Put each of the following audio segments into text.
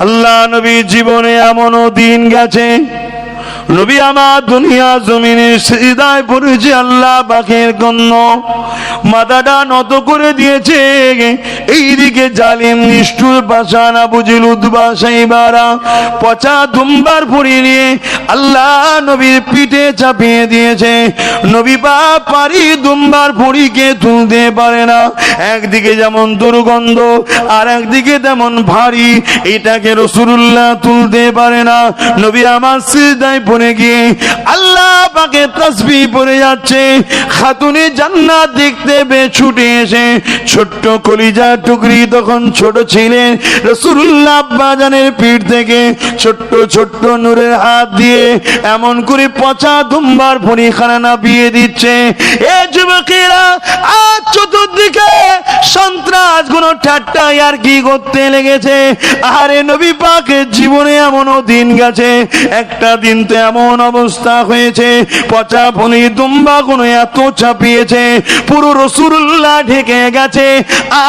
আল্লাহ নবী জীবনে এমনও দিন গেছে, নবী আমার দুনিয়া জমিনে সিজদায় পড়েছে, আল্লাহ পাকের জন্য মাথাটা নত করে দিয়েছে। এইদিকে জালিম নিষ্ঠুর পাষাণ আবু জেহেল উতবা সাইবারা পচা দুম্বার ফুড়ি নিয়ে আল্লাহ নবীর পিঠে চাপিয়ে দিয়েছে। নবী পাক পারি দুম্বার ফুড়িকে তুলতে পারে না, একদিকে যেমন দুর্গন্ধ আর একদিকে তেমন ভারী, এটাকে রাসূলুল্লাহ তুলতে পারে না। নবী আমার সিজদায় পড়ে গিয়ে আল্লাহ পাকে তাসবিহ পড়ে যাচ্ছে। খাতুনে জান্নাত দেখতে পেয়ে ছুটে এসে, ছোট্ট কলিজা টুকরি তখন ছোট ছিলেন, রাসূলুল্লাহ আব্বাজানের পিঠ থেকে ছোট্ট ছোট্ট নূরের হাত দিয়ে এমন করে পচা দুম্বার পরিখানা নাপিয়ে দিচ্ছে। এ যুবকেরা, আজ চতুর্দিকে সন্ত্রাস গুণ ঠাট্টা আর কি করতে লেগেছে। আরে নবী পাকের জীবনে এমনও দিন গেছে, একটা দিন তো এমন অবস্থা হয়েছে, পচা ফলি দুম্বা গুণ এত চাপিয়েছে পুরো রাসূলুল্লাহ ঢেকে গেছে,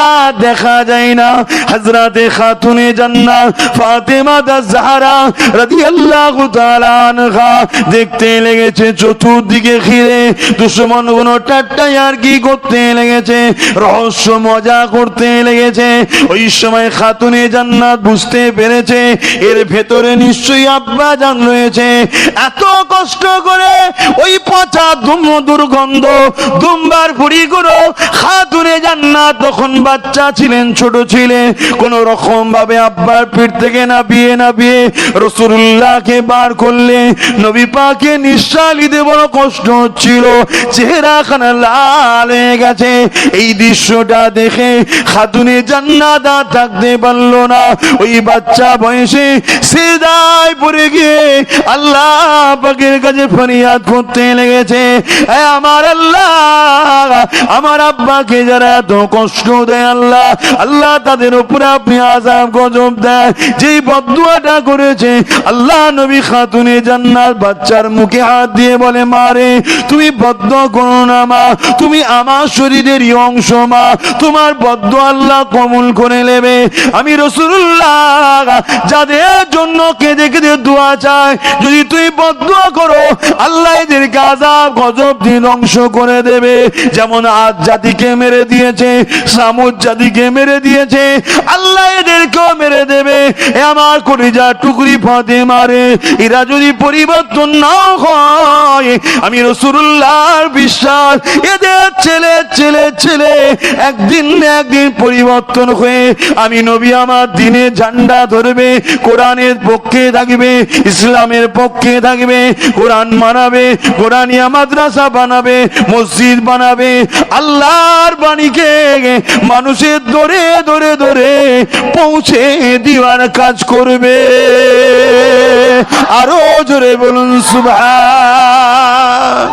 আর দেখা যায় না। হযরতে খাতুনে জান্নাত ফাতেমা জাহরা রাদিয়াল্লাহু তাআলা আনহা দেখতে লেগেছে চতুর্দিকে ঘিরে দুশমন গুণ ঠাট্টা আর কি করতে লেগেছে, রহস্য মজা করতে লেগেছে। ওই সময় খাতুনে জান্নাত বুঝতে পেরেছে এর ভেতরে নিশ্চয়ই আব্বা জান রয়েছে। এত কষ্ট করে ওই পচা দুর্গন্ধ দুম্বার ফুড়িগুলো খাতুনে জান্নাত তখন বাচ্চা ছিলেন, ছোট ছিলেন, কোন রকম ভাবে আব্বার পিঠ থেকে নাপিয়ে নাপিয়ে রাসূলুল্লাহকে বার করলে নবী পাকে নিঃশ্বাস নিতে বড় কষ্ট হচ্ছিল, চেহারা খানা লাল হয়ে গেছে। এই দৃশ্যটা দেখে খাতুনে জান্নাত আর থাকতে পারলো না, ওই বাচ্চা বয়সে সিজদায় পড়ে গিয়ে আল্লাহ পাকের কাছে ফরিয়াদ করতে লেগেছে, আমার আল্লাহ, আমার আব্বাকে যারা এত কষ্ট দেয় আল্লাহ, আল্লাহ তাদের উপরে আপনি আযাব গজব দেয়। যেই বদদুয়াটা করেছে আল্লাহ নবী খাতুনে জান্নাত বাচ্চার মুখে হাত দিয়ে বলে, মারে তুমি বদদুয়া করো না মা, তুমি আমার শরীরেরই অংশ মা, তোমার বদদুয়া আল্লাহ কবুল করে নেবে। আমি রাসূলুল্লাহ যাদের জন্য কেঁদে কেঁদে দোয়া চায়, যদি তুই বদদুয়া করো আল্লাহ এদেরকে আযাব গজব দিয়ে ধ্বংস করে দেবে। যেমন আদ জাতিকে মেরে দিয়েছে, সামুদ জাতিকে মেরে দিয়েছে, আল্লাহ এদেরকেও মেরে দেবে। এ আমার কলিজার টুকরি ফাতেমা রে, এরা যদি পরিবর্তন না হয়, আমি রাসূলুল্লাহর বিশ্বাস এদের ছেলে ছেলে ছেলে একদিন না একদিন পরিবর্তন হয়ে আমি নবী আমার দিনে ঝান্ডা ধরবে, কোরআনের পক্ষে থাকবে, ইসলামের পক্ষে থাকবে, কোরআন মানাবে, কোরআনিয়া মাদ্রাসা বানাবে, মসজিদ বানাবে, আল্লাহর বাণীকে মানুষের ধরে ধরে ধরে পৌঁছে দিওয়ার কাজ করবে। আরো জোরে বলুন সুবহান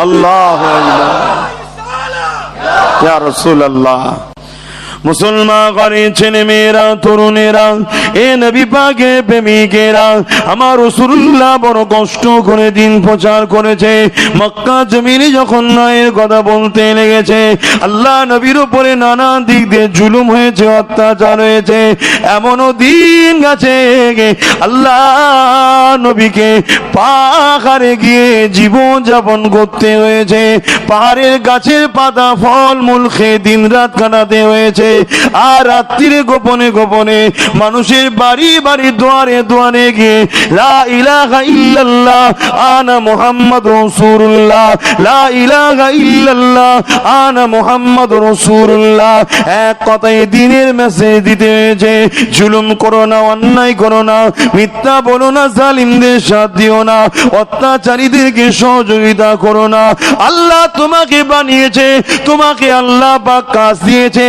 আল্লাহু আকবার ইয়া রাসূলুল্লাহ। মুসলমান ঘরের ছেলে মেয়েরা, তরুণেরা, এ নবী পাকের প্রেমিকেরা, আমার রাসূলুল্লাহ বড় কষ্ট করে দিন প্রচার করেছে। মক্কা জমিনে যখন ন্যায়ের কথা বলতে লেগেছে, আল্লাহ নবীর উপরে নানা দিক দিয়ে জুলুম হয়েছে, অত্যাচার হয়েছে, এমনও দিন গেছে আল্লাহ নবীকে পাহাড়ে গিয়ে জীবন যাপন করতে হয়েছে, পাহাড়ের গাছের পাতা ফল মূল খেয়ে দিন রাত কাটাতে হয়েছে। আর রাত্রিরে গোপনে গোপনে মানুষের বাড়ি বাড়ি দুয়ারে দুয়ারে গিয়ে লা ইলাহা ইল্লাল্লাহ আনা মুহাম্মাদুর রাসূলুল্লাহ, লা ইলাহা ইল্লাল্লাহ আনা মুহাম্মাদুর রাসূলুল্লাহ, এক কথায় দ্বীনের মেসেজ দিতে হয়েছে। জুলুম করো না, অন্যায় করো না, মিথ্যা বলো না, জালিমদের সাথ দিও না, অত্যাচারীদেরকে সহযোগিতা করো না। আল্লাহ তোমাকে বানিয়েছে, তোমাকে আল্লাহ পাক কাজ দিয়েছে,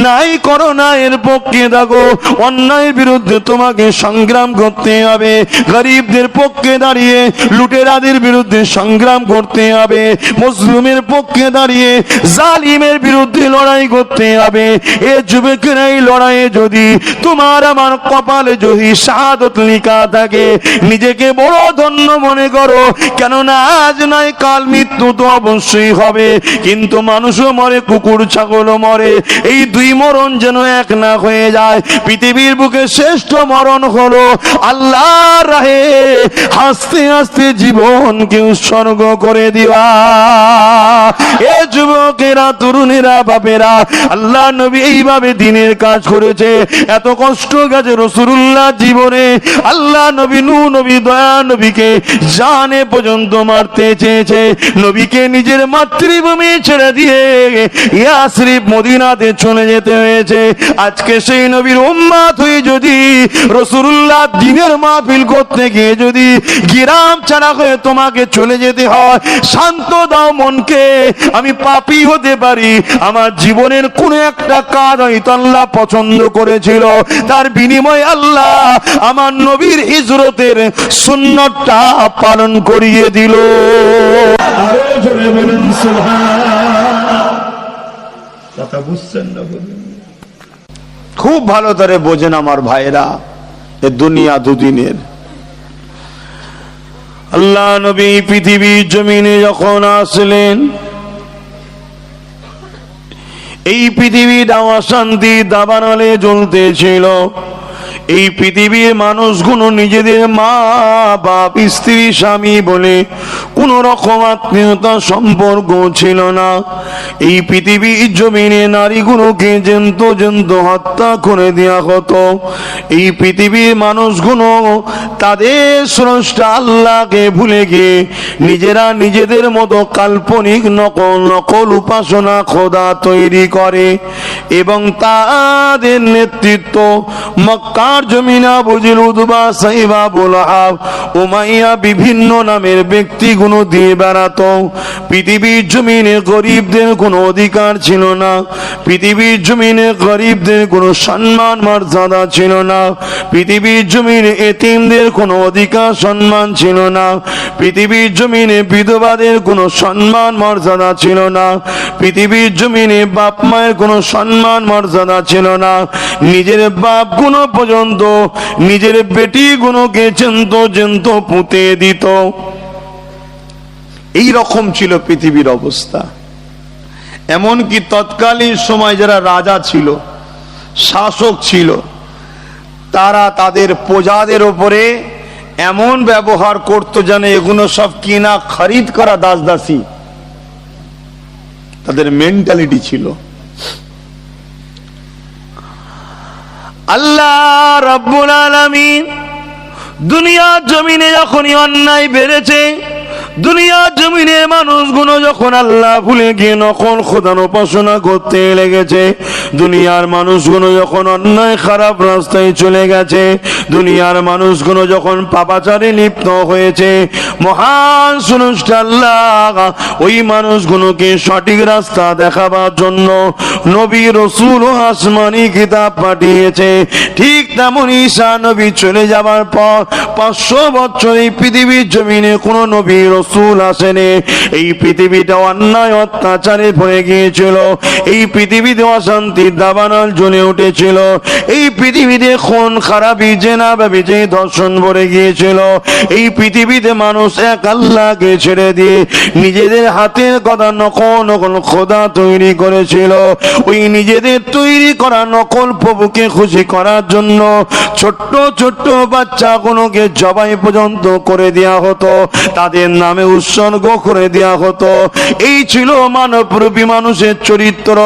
নাই করো না এর পক্ষে থাকো, অন্যায়ের বিরুদ্ধে তোমাকে সংগ্রাম করতে হবে, গরিবদের পক্ষে দাঁড়িয়ে লুটেরাদের বিরুদ্ধে সংগ্রাম করতে হবে, মুসলিমের পক্ষে দাঁড়িয়ে জালিমের বিরুদ্ধে লড়াই করতে হবে। এ যুবকেরা, এই লড়াইয়ে যদি তোমার আমার কপালে যদি শাহাদত লেখা থাকে, নিজেকে বড় ধন্য মনে করো, কেননা আজ নয় কাল মৃত্যু তো অবশ্যই হবে, কিন্তু মানুষও মরে, কুকুর ছাগলও মরে, এই দুই মরণ যেন এক না হয়ে যায়। পৃথিবীর বুকে শ্রেষ্ঠ মরণ হলো আল্লাহর রাহে হাসতে হাসতে জীবনকে উৎসর্গ করে দিবা। এ যুবকেরা, তরুণেরা, বাপেরা, আল্লাহ নবী এইভাবে দিনের কাজ করেছে। এত কষ্ট গেছে রাসূলুল্লাহ জীবনে। আল্লাহ নবী, নূহ নবী, দয়া নবীকে জানে পর্যন্ত মারতে চেয়েছে। নবীকে নিজের মাতৃভূমি ছেড়ে দিয়ে ইয়াসরিব মদিনাতে চলে যেতে হয়েছে। আজকে সেই নবীর উম্মত হয়ে যদি রাসূলুল্লাহ দিনের মাহফিল করতে গিয়ে যদি গ্রাম ছাড়া হয়ে তোমাকে চলে যেতে হয়, শান্ত দাও মনকে। আমি পাপী হতে পারি, আমার জীবনের কোন একটা কাজ হয়তো আল্লাহ পছন্দ করেছিল, তার বিনিময়ে আল্লাহ আমার নবীর হিজরতের সুন্নতটা পালন করিয়ে দিল। আরো জোরে বলুন সুবহানাল্লাহ। কথা বুঝছেন না? বলুন। খুব ভালো করে বোঝেন আমার ভাইরা, এ দুনিয়া দুদিনের। আল্লাহ নবী পৃথিবীর জমিনে যখন আসলেন, এই পৃথিবীটা অশান্তি দাবানলে জ্বলতেছিল। এই পৃথিবীর মানুষগুলো নিজেদের মা বাপ, স্ত্রী, স্বামী বলে কোন রকম আত্মীয়তা সম্পর্ক ছিল না। এই পৃথিবীর জমিনে নারীগুলোকে জেন্ত হত্যা করে দেওয়া হতো। এই পৃথিবীর মানুষগুলো তাদের স্রষ্টা আল্লাহকে ভুলে গিয়ে নিজেরা নিজেদের মতো কাল্পনিক নকল উপাসনা খোদা তৈরি করে এবং তাদের নেতৃত্ব মক্কার জমিনা বুজিল, উদবা, সাইবা, বুলহাব, উমাইয়া বিভিন্ন নামের ব্যক্তিগুলো দিয়ে বেড়াতো। পৃথিবীর জমিনে গরিবদের কোনো অধিকার ছিল না। পৃথিবীর জমিনে গরিবদের কোনো সম্মান মর্যাদা ছিল না। পৃথিবীর জমিনে এতিমদের কোনো অধিকার সম্মান ছিল না। পৃথিবীর জমিনে বিধবাদের কোনো সম্মান মর্যাদা ছিল না। পৃথিবীর জমিনে বাপ মায়ের কোনো সম্মান মর্যাদা ছিল না। নিজের বাপ গুলো পর্যন্ত নিজের বেটি গুলোকে জেন্ত পুঁতে দিত। এই রকম ছিল পৃথিবীর অবস্থা। এমনকি তৎকালীন সময় যারা রাজা ছিল, শাসক ছিল, তারা তাদের প্রজাদের উপরে এমন ব্যবহার করত যেন এগুলো সব কিনা খরিদ করা দাসদাসী। তাদের মেন্টালিটি ছিল। আল্লাহ রাব্বুল আলামিন দুনিয়ার জমিনে যখনই অন্যায় বেড়েছে, দুনিয়ার জমিনের মানুষগুলো যখন আল্লাহ ভুলে গিয়ে নকল খোদার উপাসনা করতে লেগেছে, দুনিয়ার মানুষগুলো যখন অন্যায় খারাপ রাস্তায় চলে গেছে, দুনিয়ার মানুষগুলো যখন পাপাচারে লিপ্ত হয়েছে, মহান স্রষ্টা আল্লাহ ওই মানুষগুলোকে সঠিক রাস্তা দেখাবার জন্য নবী, রাসূল ও আসমানি কিতাব পাঠিয়েছে। ঠিক তেমনি ঈসা নবী চলে যাবার পর 500 বছর এই পৃথিবীর জমিনে কোনো নবী রাসূল আসেনি। এই পৃথিবীটা অন্যায় অত্যাচারে ভরে গিয়েছিল। এই পৃথিবীতে অশান্তির দাবানল জ্বলে উঠেছিল। এই পৃথিবীতে খুন খারাপি, জেনা, ব্যভিচার, ধর্ষণ ভরে গিয়েছিল। এই পৃথিবীতে মানুষ এক আল্লাহকে ছেড়ে দিয়ে নিজেদের হাতের কথা নকল খোদা তৈরি করেছিল। ওই নিজেদের তৈরি করা নকল প্রভুকে খুশি করার জন্য ছোট্ট ছোট্ট বাচ্চাগুলোকে জবাই পর্যন্ত করে দেওয়া হতো, তাদের নামে উৎসর্গ করে দেওয়া হতো। এই ছিল মানবরূপী মানুষের চরিত্র।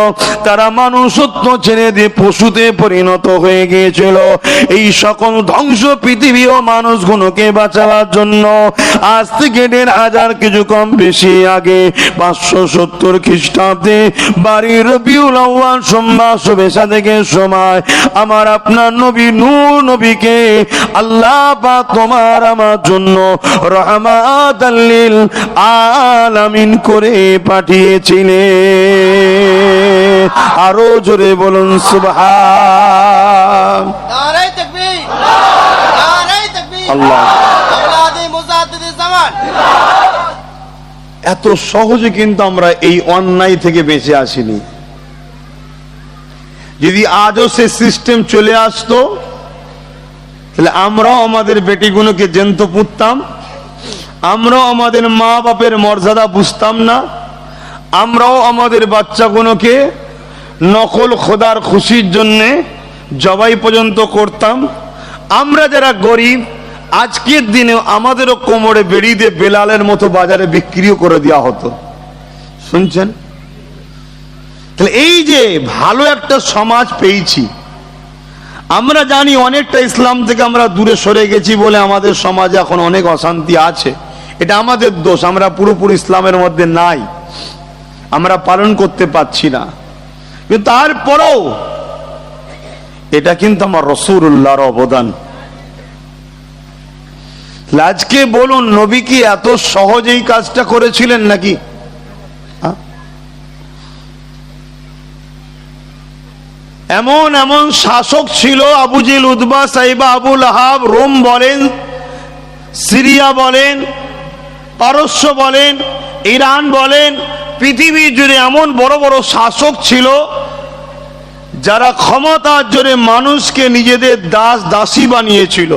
তারা মানুষত্ব ছেড়ে দিয়ে পশুতে পরিণত হয়ে গিয়েছিল। এই সকল ধ্বংস পৃথিবী ও মানুষগুলোকে বাঁচাবার জন্য আজ থেকে 1500 কিছু কম বেশি আগে 570 খ্রিস্টাব্দে বাড়ির রবিউল আউয়াল সোমবার শুভেচ্ছা থেকে সময় আমার আপনার নবী নূহ নবীকে আল্লাহ পাক তোমার আমার জন্য রহমাতাল লিল আলামিন করে পাঠিয়েছিলেন। আরো জোরে বলুন সুবহান। নারে তাকবীর, নারে তাকবীর, আল্লাহ। আওলাদে মুজাদ্দিদিস জামান। এত সহজে কিন্তু আমরা এই অন্যায় থেকে বেঁচে আসিনি। যদি আজও সে সিস্টেম চলে আসতো তাহলে আমরাও আমাদের বেটিগুলোকে জ্যান্ত পুঁততাম, আমরাও আমাদের মা বাপের মর্যাদা বুঝতাম না, আমরাও আমাদের বাচ্চাগুলোকে নকল খোদার খুশির জন্যে জবাই পর্যন্ত করতাম। আমরা যারা গরিব, আজকের দিনে আমাদেরও কোমরে বেড়ি দিয়ে বেলালের মতো বাজারে বিক্রিও করে দেওয়া হতো। শুনছেন? তাহলে এই যে ভালো একটা সমাজ পেয়েছি, আমরা জানি অনেকটা ইসলাম থেকে আমরা দূরে সরে গেছি বলে আমাদের সমাজে এখন অনেক অশান্তি আছে। এটা আমাদের দোষ, আমরা পুরোপুরি ইসলামের মধ্যে নাই, আমরা পালন করতে পারছি না। কিন্তু তারপরেও এটা কিন্তু আমার রাসূলুল্লাহর অবদান। আজকে বলুন, নবী কি এত সহজেই কাজটা করেছিলেন নাকি? এমন এমন শাসক ছিল, আবু জেহেল, উতবা, সাইবা, আবু লাহাব, রোম বলেন, সিরিয়া বলেন, পারস্য বলেন, ইরান বলেন, পৃথিবী জুড়ে এমন বড় বড় শাসক ছিল যারা ক্ষমতার জোরে মানুষকে নিজেদের দাস দাসী বানিয়েছিল।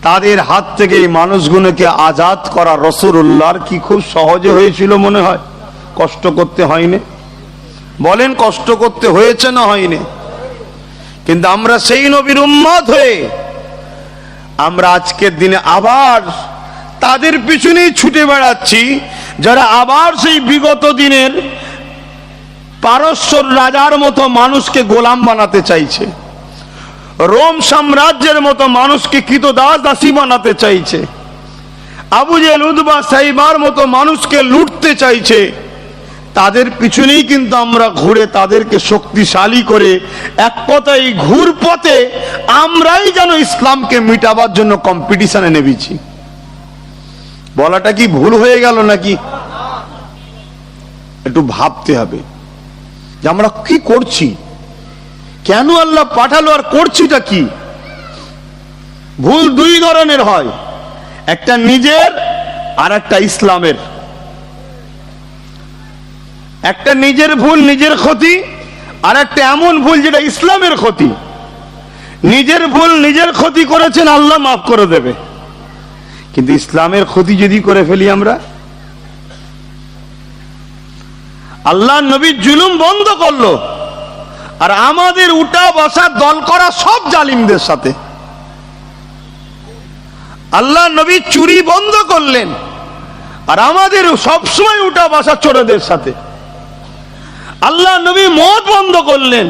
তাদের হাত থেকে এই মানুষগুলোকে আজাদ করা রাসূলুল্লাহর কি খুব সহজে হয়েছিল মনে হয়? কষ্ট করতে হয়নি? বলেন, কষ্ট করতে হয়েছে না হয়নি? কিন্তু আমরা সেই নবীর উম্মত হয়ে আমরা আজকের দিনে আবার তাদের পিছনেই ছুটে বেড়াচ্ছি, যারা আবার সেই বিগত দিনের পারস্যর রাজার মতো মানুষকে গোলাম বানাতে চাইছে, রোম সাম্রাজ্যের মতো মানুষকে কৃতদাস দাসী বানাতে চাইছে, আবু জেহেল, উতবা, সাইবার মতো মানুষকে লুটতে চাইছে। তাদের পিছনেই কিন্তু আমরা ঘুরে তাদেরকে শক্তিশালী করে এক কথায় ঘুর পথে আমরাই যেন ইসলামকে মিটাবার জন্য কম্পিটিশনে নেমেছি। বলাটা কি ভুল হয়ে গেল নাকি? একটু ভাবতে হবে যে আমরা কি করছি, কেন আল্লাহ পাঠালো, আর করছিটা কি? ভুল দুই ধরনের হয়, একটা নিজের আর একটা ইসলামের। একটা নিজের ভুল, নিজের ক্ষতি, আর একটা এমন ভুল যেটা ইসলামের ক্ষতি। নিজের ভুল, নিজের ক্ষতি করেছেন, আল্লাহ মাফ করে দেবে, কিন্তু ইসলামের ক্ষতি যদি করে ফেলি আমরা, আল্লাহ নবী জুলুম বন্ধ করলো, আর আমাদের উঠা বসা দল করা সব জালিমদের সাথে। আল্লাহ নবী চুরি বন্ধ করলেন, আর আমাদের সবসময় উঠা বসা চোরদের সাথে। আল্লাহ নবী মদ বন্ধ করলেন,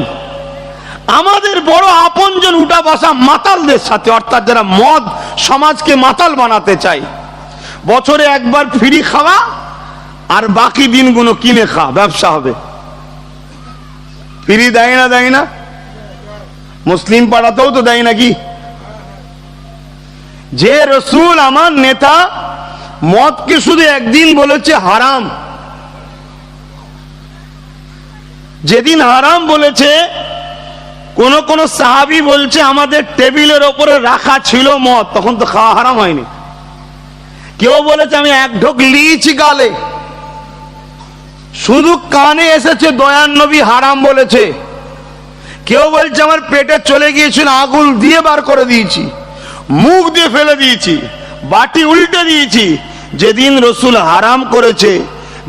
আমাদের বড় আপনজন উঠা বসা মাতালদের সাথে, অর্থাৎ যারা মদ সমাজকে মাতাল বানাতে চায়। বছরে একবার ফ্রি খাওয়া আর বাকি দিনগুলো কিনে খাওয়া, ব্যবসা হবে। ফ্রি দেয় না? দেয় না? মুসলিম পাড়াতেও তো দেয় নাকি? যে রসুল আমার নেতা মদকে শুধু একদিন বলেছে হারাম, যেদিন হারাম বলেছে, কোন কোন সাহাবী বলছে আমাদের টেবিলের ওপরে রাখা ছিল মদ, তখন তো খাওয়া হারাম হয়নি। কেউ বলেছে আমি এক ঢোক লিয়েছি গালে, শুধু কানে এসেছে দয়ার নবী হারাম বলেছে। কেউ বলছে আমার পেটে চলে গিয়েছিল, আগুল দিয়ে বার করে দিয়েছি, মুখ দিয়ে ফেলে দিয়েছি, বাটি উল্টে দিয়েছি। যেদিন রসুল হারাম করেছে,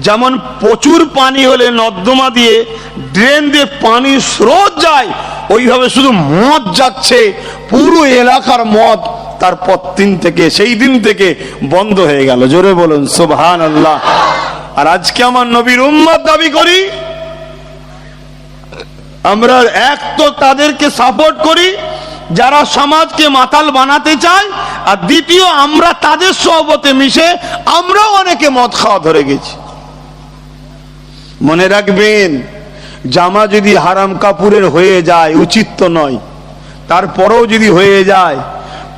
যেমন প্রচুর পানি হলে নর্দমা দিয়ে ড্রেন দিয়ে পানি স্রোত যায়, ওইভাবে শুধু মদ যাচ্ছে, পুরো এলাকার মদ। তারপর সেই দিন থেকে বন্ধ হয়ে গেল। জোরে বলুন সুবহানাল্লাহ। আর আজকে আমার নবীর উম্মত দাবি করি, আমরা এক তো তাদেরকে সাপোর্ট করি যারা সমাজকে মাতাল বানাতে চায়, আর দ্বিতীয় আমরা তাদের সহবতে মিশে আমরাও অনেকে মদ খাওয়া ধরে গেছি। মনে রাখবেন, জামা যদি হারাম কাপড়ের হয়ে যায়, উচিত তো নয়, তারপরেও যদি হয়ে যায়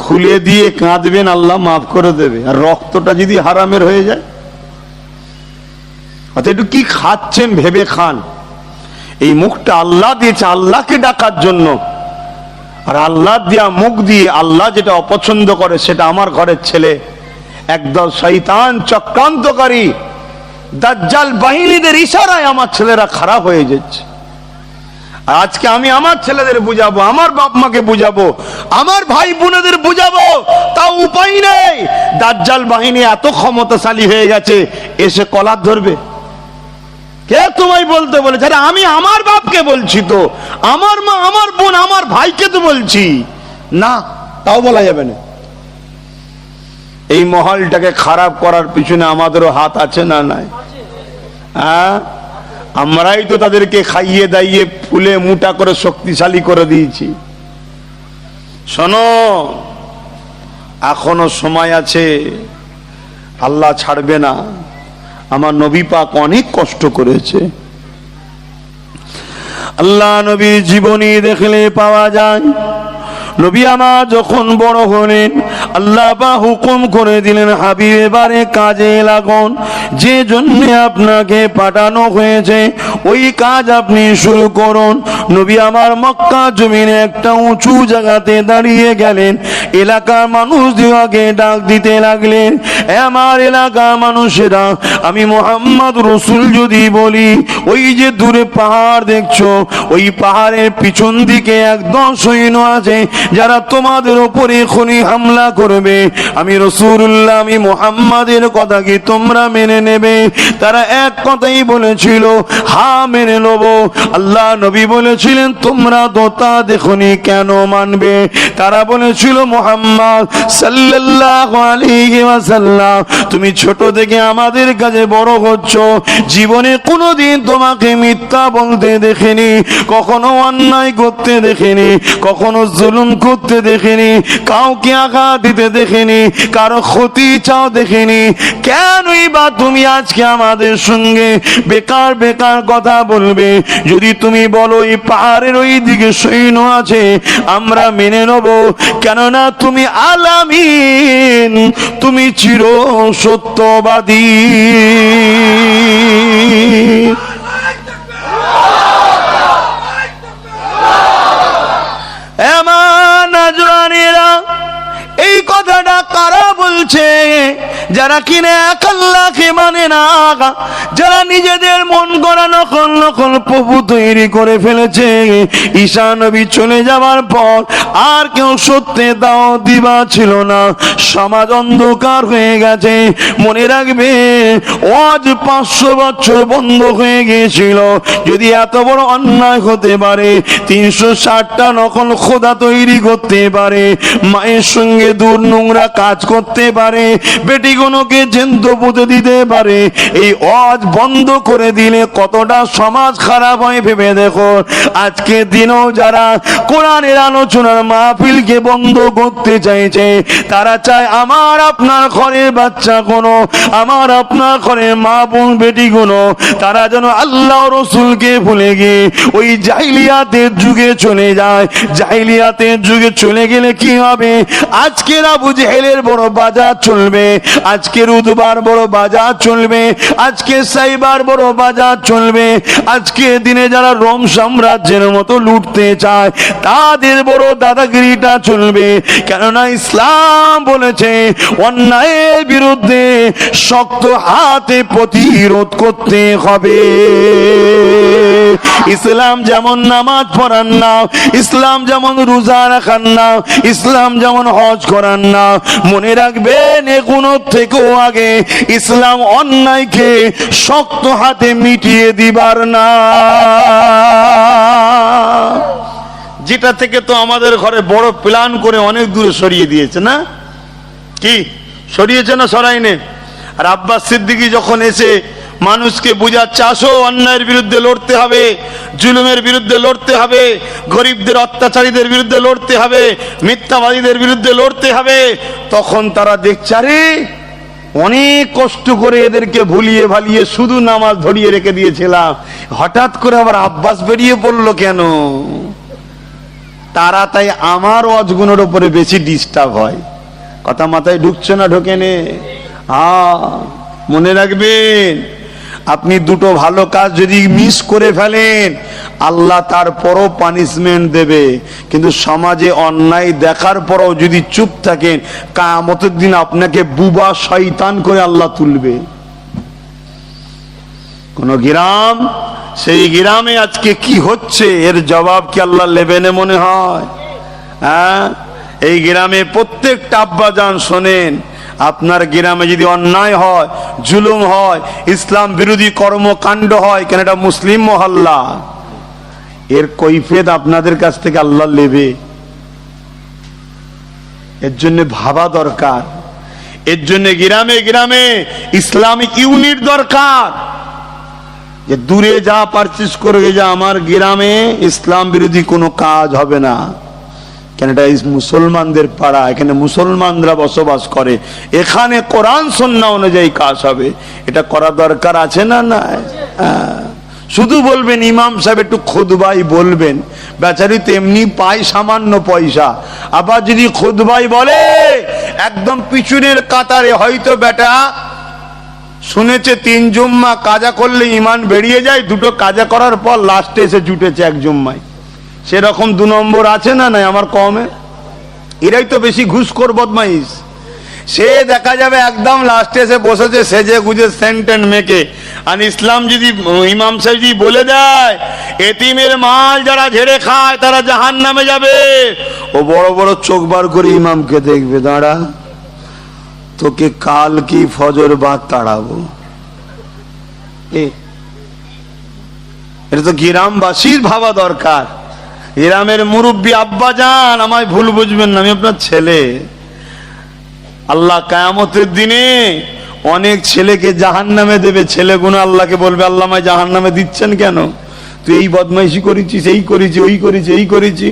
খুলে দিয়ে কাঁদবেন, আল্লাহ মাফ করে দেবে। আর রক্তটা যদি হারামের হয়ে যায়, অর্থাৎ একটু কি খাচ্ছেন ভেবে খান। এই মুখটা আল্লাহ দিয়েছে আল্লাহকে ডাকার জন্য, আর আল্লাহ দিয়া মুখ দিয়ে আল্লাহ যেটা অপছন্দ করে সেটা আমার ঘরের ছেলে একদল শয়তান চক্রান্তকারী দাজ্জাল বাহিনীদের ইশারায় আমার ছেলেরা খারাপ হয়ে যাচ্ছে। আর আজকে আমি আমার ছেলেদের বুঝাবো, আমার বাপ মাকে বুঝাবো, আমার ভাই বোনেদের বুঝাবো, তাও উপায় নেই। দাজ্জাল বাহিনী এত ক্ষমতাশালী হয়ে গেছে, এসে কলার ধরবে। কে তোমায় বলতে বলেছে? আরে আমি আমার বাপকে বলছি তো, আমার মা, আমার বোন, আমার ভাইকে তো বলছি না, তাও বলা যাবে না। এই মহলটাকে খারাপ করার পিছনে আমাদেরও হাত আছে না নাই? হ্যাঁ, আমরাই তো তাদেরকে খাইয়ে দাইয়ে ফুলে মোটা করে শক্তিশালী করে দিয়েছি। শোনো, এখনো সময় আছে, আল্লাহ ছাড়বে না। আমার নবী পাক অনেক কষ্ট করেছে। আল্লাহ নবীর জীবনী দেখলে পাওয়া যায়, নবী আমার যখন বড় হলেন, আল্লাহ পাক হুকুম করে দিলেন, হাবিব এবারে কাজে লাগুন, যে জন্য আপনাকে পাঠানো হয়েছে ওই কাজ আপনি শুরু করুন। নবী আমার মক্কা জমিনে একটা উঁচু জায়গাতে দাঁড়িয়ে গেলেন, এলাকার মানুষদেরকে ডাক দিতে লাগলেন, আমার এলাকার মানুষেরা, আমি মোহাম্মদ রসুল যদি বলি, ওই যে দূরে পাহাড় দেখছো, ওই পাহাড়ের পিছন দিকে একদম সৈন্য আছে যারা তোমাদের উপরে এখনই হামলা করবে। আমি রাসূলুল্লাহ, আমি মুহাম্মাদের কথা কি তোমরা মেনে নেবে? তারা এক কথাই বলেছিল, হ্যাঁ মেনে নেব। আল্লাহ নবী বলেছিলেন, তোমরা দোতা দেখনি কেন মানবে? তারা বলেছিল, মুহাম্মদ সাল্লাল্লাহু আলাইহি ওয়াসাল্লাম, তুমি ছোট থেকে আমাদের কাছে বড় হচ্ছ, জীবনে কোনোদিন তোমাকে মিথ্যা বলতে দেখিনি, কখনো অন্যায় করতে দেখিনি, কখনো জুলুম করতে দেখিনি, কাউকে আঘাত দিতে দেখিনি, কারো ক্ষতি চাও দেখিনি। কেনই বা তুমি আজকে আমাদের সঙ্গে বেকার বেকার কথা বলবে? যদি তুমি বলো এই পাহাড়ের ওই দিকে সৈন্য আছে, আমরা মেনে নেব, কেননা তুমি আলামিন, তুমি চির সত্যবাদী। এই কথাটা কারা বলছে? যারা কিনা এক আল্লাহকে মানে না, যারা নিজেদের মন গড়া নকল নকল প্রভু তৈরি করে ফেলেছে। ঈসা নবী চলে যাওয়ার পর আর কেউ সত্যে দাও দিবা ছিল না, সমাজ অন্ধকার হয়ে গেছে। মনে রাখবে, আজ 500 বছর বন্ধ হয়ে গিয়েছিল। যদি এত বড় অন্যায় হতে পারে, 360টা নকল খোদা তৈরি করতে পারে, মায়ের সঙ্গে দূর নোংরা কাজ করতে পারে, বেটিগুলোকে জেন্ত পুঁতে দিতে পারে, এই ওয়াজ বন্ধ করে দিলে কতটা সমাজ খারাপ হয় ভেবে দেখো। আজকে দিনেও যারা কোরআনের আলোচনার মাহফিলকে বন্ধ করতে চাইছে, তারা চায় আমার আপনার ঘরের বাচ্চা কোনো, আমার আপনার ঘরের মা বোন বেটিগুলো, তারা যেন আল্লাহ রসুলকে ভুলে গিয়ে ওই জাহিলিয়াতের যুগে চলে যায়। জাহিলিয়াতের যুগে চলে গেলে কি হবে? আজকের আবু জেহেলের বড় বাজার চলবে, আজকের উদবার বড় বাজার চলবে, আজকে সাইবার বড় বাজার চলবে। আজকে দিনে যারা রোম সাম্রাজ্যের মতো লুটতে চায়, তাদের বড় দাদাগিরিটা চলবে। কেননা ইসলাম বলেছে অন্যায়ের বিরুদ্ধে শক্ত হাতে প্রতিরোধ করতে হবে। ইসলাম যেমন নামাজ পড়ান না, ইসলাম যেমন রোজা রাখান না, ইসলাম যেমন হজ করান না, মনে রাখবেন এগুলোর থেকেও আগে ইসলাম অন্যায়কে শক্ত হাতে মিটিয়ে দিবার না। যেটা থেকে তো আমাদের ঘরে বড় প্ল্যান করে অনেক দূরে সরিয়ে দিয়েছে না? কি সরিয়েছে না সরাইনে? আর আব্বাস সিদ্দিকী যখন এসে মানুষকে বুঝাচ্ছে, আসো অন্যায়ের বিরুদ্ধে লড়তে হবে, জুলুমের বিরুদ্ধে লড়তে হবে, গরিবদের অত্যাচারীদের বিরুদ্ধে লড়তে হবে, মিথ্যাবাদীদের বিরুদ্ধে লড়তে হবে, তখন তারা দেখছে আরে অনেক কষ্ট করে এদেরকে ভুলিয়ে ভালিয়ে শুধু নামাজ ধরিয়ে রেখে দিয়েছিলাম, হঠাৎ করে আবার আব্বাস বেরিয়ে পড়লো কেন? তারা তাই আমার ওয়াজগুলোর উপরে বেশি ডিস্টার্ব হয়। কথা মাথায় ঢুকছে না? ঢোকে নে? হ্যাঁ, মনে রাখবেন, আপনি দুটো ভালো কাজ যদি মিস করে ফেলেন, আল্লাহ তারপরও পানিশমেন্ট দেবে। কিন্তু সমাজে অন্যায় দেখার পরও যদি চুপ থাকেন, কিয়ামতের দিন আপনাকে বুবা শয়তান করে আল্লাহ তুলবে। কোন গ্রাম, সেই গ্রামে আজকে কি হচ্ছে এর জবাব কি আল্লাহ নেবেন মনে হয়? হ্যাঁ, এই গ্রামে প্রত্যেকটা আব্বাজান শোনেন, আপনার গ্রামে যদি অন্যায় হয়, জুলুম হয়, ইসলাম বিরোধী কর্মকাণ্ড হয়, কেন এটা মুসলিম মহল্লা, এর কৈফিয়ত আপনাদের কাছ থেকে আল্লাহ নেবে। এর জন্য ভাবা দরকার, এর জন্য গ্রামে গ্রামে ইসলামিক ইউনিট দরকার, যে দূরে যা পারচেজ করে যা আমার গ্রামে ইসলাম বিরোধী কোনো কাজ হবে না, কেন এটা মুসলমানদের পাড়া, এখানে মুসলমানরা বসবাস করে, এখানে কোরআন সুন্নাহ অনুযায়ী কাজ হবে। এটা করা দরকার আছে না? না, শুধু বলবেন ইমাম সাহেব একটু খুতবাই বলবেন, বেচারি তো এমনি পায় সামান্য পয়সা, আবার যদি খুতবাই বলে একদম পিছনের কাতারে, হয়তো বেটা শুনেছে 3 জুম্মা কাজা করলে ইমান বেরিয়ে যায়, 2টো কাজা করার পর লাস্টে এসে জুটেছে 1 জুম্মায়, সেরকম 2 নম্বর আছে না নাই আমার কমে? এরাই তো বেশি ঘুষখোর বদমাইশ। সে দেখা যাবে একদম লাস্টে এসে বসেছে সেজে গুজে সেন্টেন মেকে, আর ইসলাম যদি ইমাম সাহেব যদি বলে দেয় এতিমের মাল যারা ঝেড়ে খায় তারা জাহান্নামে যাবে, ও বড় বড় চোখ বার করে ইমামকে দেখবে, দাঁড়া তোকে কাল কি ফজর বাদ তাড়াবো। এটা তো গ্রামবাসীর ভাবা দরকার। গ্রামের মুরব্বী আব্বা জান, আমায় ভুল বুঝবেন না, আমি আপনার ছেলে। আল্লাহ কিয়ামতের দিনে অনেক ছেলেকে জাহান্নামে দেবে, ছেলেগুলো আল্লাহকে বলবে আল্লাহ আমায় জাহান্নামে দিচ্ছেন কেন? তুই এই বদমাইশি করেছিস, এই করেছি, ওই করেছি, এই করেছি।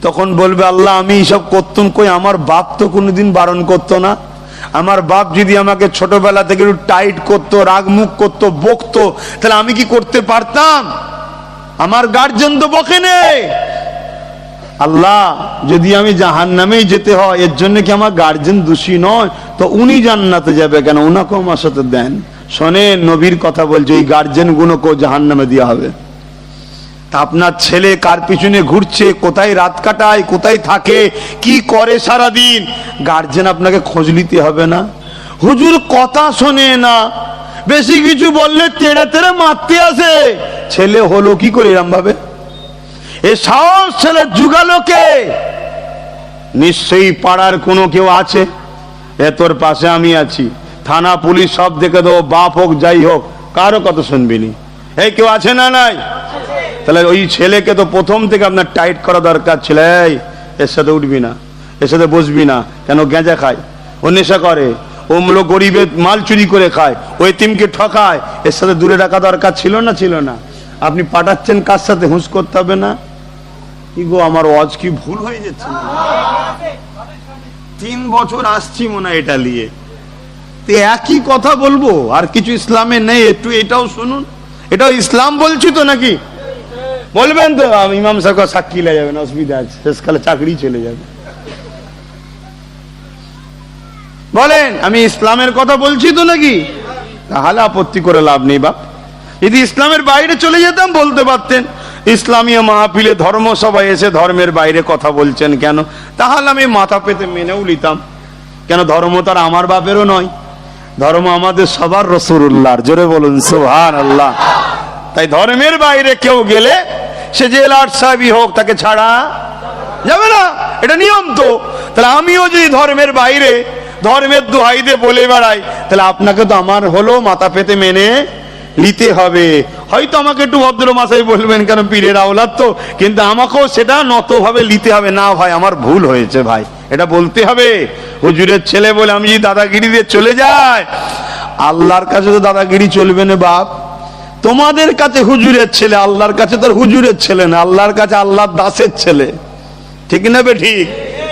তখন বলবে আল্লাহ আমি এইসব করতাম কই, আমার বাপ তো কোনোদিন বারণ করতো না। আমার বাপ যদি আমাকে ছোটবেলা থেকে একটু টাইট করতো, রাগ মুখ করতো, বকতো, তাহলে আমি কি করতে পারতাম? আমার গার্জেন তো বকে নেই। আল্লাহ যদি আমি জাহান্নামেই যেতে হয়, এর জন্য কি আমার গার্জেন দোষী নয়? তো উনি জান্নাতে যাবে কেন? উনাকেও আমার সাথে দেন। শোনেন, নবীর কথা বলছে, এই গার্জেন গুলোকেও জাহান্নামে দেওয়া হবে। তা আপনার ছেলে কার পিছনে ঘুরছে, কোথায় রাত কাটায়, কোথায় থাকে, কি করে সারাদিন, গার্জেন আপনাকে খোঁজ নিতে হবে না? হুজুর কথা শোনে না, বেশি কিছু বললে তেড়ে তেড়ে মারতে আসে, ছেলে হলো কি করে এরম ভাবে? এ সাহস ছেলে জুগালো কে? নিশ্চয়ই পাড়ার কোনো কেউ আছে, এ তোর পাশে আমি আছি, থানা পুলিশ সব দেখে দেবো, বাপ হোক যাই হোক, কারো কথা শুনবিনি, এই কেউ আছে না? নাই। তাহলে ওই ছেলেকে তো প্রথম থেকে আপনার টাইট করা দরকার ছিল, এই এর সাথে উঠবি না, এর সাথে বসবি না, কেন গেঁজা খায়, ও নেশা করে, ও লোক গরিবের মাল চুরি করে খায়, ওই তিমকে ঠকায়, এর সাথে দূরে রাখা দরকার ছিল না? ছিল না? আপনি পাঠাচ্ছেন কার সাথে? হুঁশ করতে হবে না? কি গো, আমার ওয়াজ কি ভুল হয়ে যাচ্ছে? 3 বছর আসছি মনে হয় এটা নিয়ে, একই কথা বলবো, আর কিছু ইসলামে নেই, একটু এটাও শুনুন। এটাও ইসলাম বলছি তো নাকি? বলবেন তো? ইমাম সাহেব সাক্ষী লে যাবেন, অসুবিধা আছে, শেষকালে চাকরি চলে যাবে। বলেন আমি ইসলামের কথা বলছি তো নাকি? তাহলে আপত্তি করে লাভ নেই বাপ। যদি ইসলামের বাইরে চলে যেতাম বলতে পারতেন, ইসলামী মাহফিলে ধর্ম সবাই এসে ধর্মের বাইরে কথা বলছেন কেন? তাহলে আমি মাথা পেতে মেনেও নিতাম। কেন? ধর্ম তার আমার বাপেরও নয়, ধর্ম আমাদের সবার, রাসূলুল্লাহর। জোরে বলুন সুবহানাল্লাহ। তাই ধর্মের বাইরে কেউ গেলে সে জেলার সাহেবই হোক, তাকে ছাড়া যাবে না, এটা নিয়ম তো। তাহলে আমিও যদি ধর্মের বাইরে ধর্মের দোহাই দিয়ে বলে বেড়াই, তাহলে আপনাকে তো আমার হলো মাথা পেতে মেনে নিতে হবে। হয়তো আমাকে একটু ভদ্র মাসাই বলবেন, কেন পীরের আওলাদ তো, কিন্তু আমাকেও সেটা নত ভাবে নিতে হবে। না ভাই আমার ভুল হয়েছে ভাই, এটা বলতে হবে। হুজুরের ছেলে বলে আমি যদি দাদাগিরি দিয়ে চলে যাই, আল্লাহর কাছে তো দাদাগিরি চলবে না বাপ। তোমাদের কাছে হুজুরের ছেলে, আল্লাহর কাছে তোর হুজুরের ছেলে না, আল্লাহর কাছে আল্লাহর দাসের ছেলে, ঠিক না বে? ঠিক।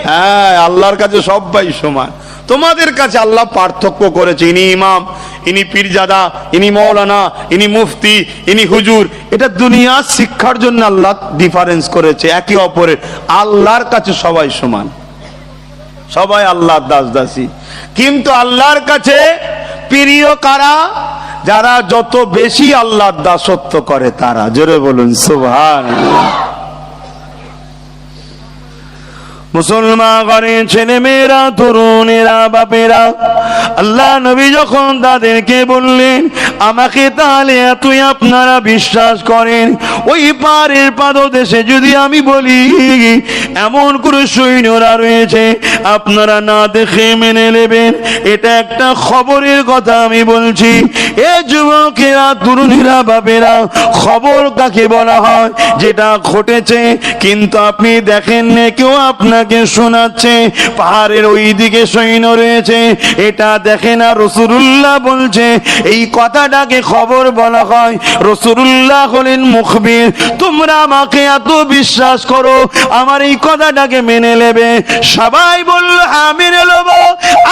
হ্যাঁ, আল্লাহর কাছে সবাই সমান। তোমাদের কাছে আল্লাহ পার্থক্য করেছে, ইনি ইমাম, ইনি পীরজাদা, ইনি মৌলানা, ইনি মুফতি, ইনি হুজুর। এটা দুনিয়ার শিক্ষার জন্য আল্লাহ ডিফারেন্স করেছে একে অপরের। আল্লাহর কাছে সবাই সমান, সবাই আল্লাহর দাস দাসী। কিন্তু আল্লাহর কাছে প্রিয় কারা? যারা যত বেশি আল্লাহর দাসত্ব করে তারা। জোরে বলুন সুবহানাল্লাহ। মুসলমান ঘরে ছেলে মেয়েরা, তরুণেরা, বাপেরা, আল্লাহ নবী যখন তাদেরকে বললেন, আমাকে তাহলে এতই আপনারা বিশ্বাস করেন, ওই পারের পাদদেশে যদি আমি বলি এমন কোন সৈন্যরা রয়েছে আপনারা না দেখে মেনে নেবেন, এটা একটা খবরের কথা আমি বলছি। এ যুবকেরা, তরুণীরা, বাপেরা, খবর কাকে বলা হয়? যেটা ঘটেছে কিন্তু আপনি দেখেন না, কেউ আপনাকে শোনাচ্ছে পাহাড়ের ওই দিকে সৈন্য রয়েছে, এটা দেখে না। রাসূলুল্লাহ বলছে এই কথাটাকে খবর বলা হয়। রাসূলুল্লাহ হলেন মুখবির। তোমরা আমাকে এত বিশ্বাস করো, আমার এই কথাটাকে মেনে নেবে? সবাই বলল হ্যাঁ মেনে নেব।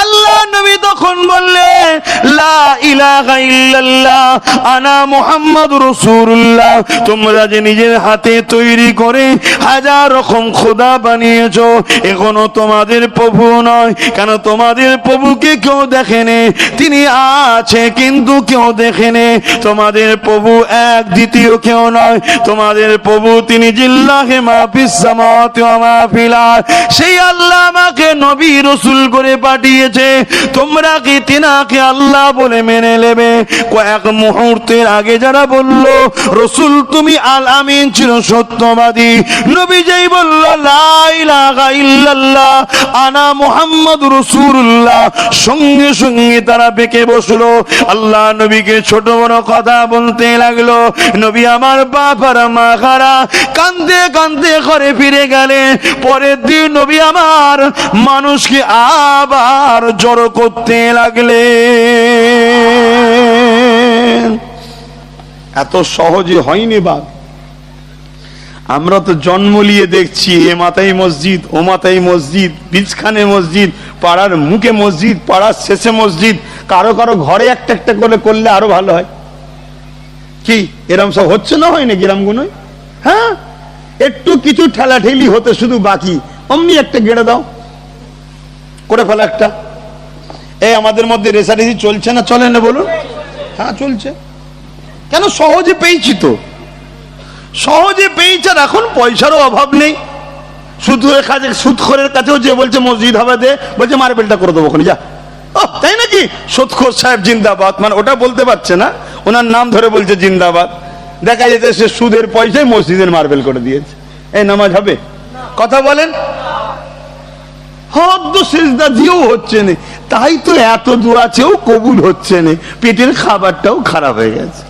আল্লাহ নবী তখন বললেন, লা ইলাহা ইল্লাল্লাহ আনা মুহাম্মাদুর রাসূলুল্লাহ। তোমরা যে নিজের হাতে তৈরি করে হাজার রকম খোদা বানিয়েছো, এখনো তোমাদের প্রভু নয়। কেন? তোমাদের প্রভুকে কেউ দেখেনি, তিনি আছে কিন্তু কেউ দেখেনি। তোমাদের প্রভু এক, দ্বিতীয় কেউ নয়। তোমাদের প্রভু তিনি জিল্লাহে মা ফিস সামাওয়াতি ওয়া মা ফিল আরদ। সেই আল্লাহ আমাকে নবী রাসূল করে পাঠিয়েছে, তোমরা কি তিনাকে আল্লাহ বলে মেনে নেবে? কয়েক মুহূর্তের আগে যারা বলল রাসূল তুমি আল আমিন ছিল, সত্যবাদী, নবী যেই বলল লা ইলাহা ইল্লাল্লাহ আনা মুহাম্মাদুর রাসূলুল্লাহ, সঙ্গে সঙ্গে তারা বেঁকে বসলো। আল্লাহ নবীকে ছোট বড় কথা বলতে লাগলো। নবী আমার বাবারা মাখারা কান্দে কান্দে ঘরে ফিরে গেলেন। পরের দিন নবী আমার মানুষকে আবার জড়ো করতে লাগলেন। এত সহজে হয়নি বাপ। আমরা তো জন্ম নিয়ে দেখছি এ মাথায় মসজিদ, ও মাথায় মসজিদ, বীজখানে মসজিদ, পাড়ার মুখে মসজিদ, পাড়ার শেষে মসজিদ, কারো কারো ঘরে একটা একটা করে করলে আরো ভালো হয়। কি এরকম সব হচ্ছে না? হয় না গ্রামগুলোয়? হ্যাঁ, একটু কিছু ঠেলাঠেলি হতে শুধু বাকি, অমনি একটা গেড়ে দাও, করে ফেলা একটা। এই আমাদের মধ্যে রেসারেসি চলছে না? চলে না বলুন? হ্যাঁ চলছে। কেন? সহজে পেয়েছি তো, সহজে পেয়েছে। আর এখন পয়সারও অভাব নেই। সুদের কাছে, সুদখোরের কাছেও যে বলছে মসজিদ হবে দে, বলছে মার্বেলটা করে দেবো ওখানে যা। ও তাই নাকি? সুদখোর সাহেব জিন্দাবাদ, মানে ওটা বলতে পারছে না, ওনার নাম ধরে বলছে জিন্দাবাদ। দেখা যেতে সে সুদের পয়সায় মসজিদের মার্বেল করে দিয়েছে। এই নামাজ হবে? কথা বলেন। হদ্দ সিজদা দিয়েও হচ্ছে না, তাই তো এত দোয়া চেয়েও কবুল হচ্ছে না, পেটের খাবারটাও খারাপ হয়ে গেছে।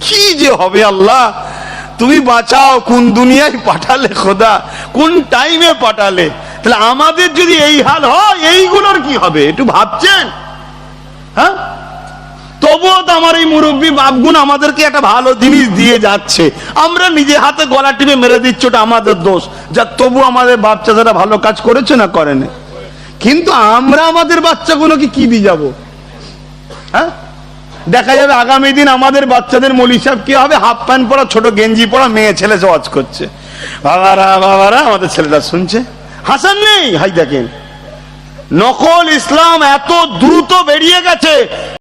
কি যে হবে আল্লাহ, তুমি বাঁচাও। কোন দুনিয়ায় পাঠালে খোদা, কোন টাইমে পাঠালে? তাহলে আমাদের যদি এই হাল হয়, এইগুলোর কি হবে একটু ভাবছেন? হ্যাঁ, তবুও তো আমার এই মুরব্বী বাপগুন আমাদেরকে একটা ভালো জিনিস দিয়ে যাচ্ছে, আমরা নিজে হাতে গলা টিপে মেরে দিচ্ছি, ওটা আমাদের দোষ। যাক, তবু আমাদের বাচ্চারা ভালো কাজ করেছে না করেনি? কিন্তু আমরা আমাদের বাচ্চাগুলোকে কি দিয়ে যাবো? হ্যাঁ, দেখা যাবে আগামী দিন আমাদের বাচ্চাদের মৌলভী সাহেব কি হবে? হাফ প্যান্ট পরা, ছোট গেঞ্জি পরা মেয়ে ছেলে ওয়াজ করছে। বাবারা বাবারা, আমাদের ছেলেরা শুনছে, হাসান নেই। হাই দেখেন, নকল ইসলাম এত দ্রুত বেরিয়ে গেছে।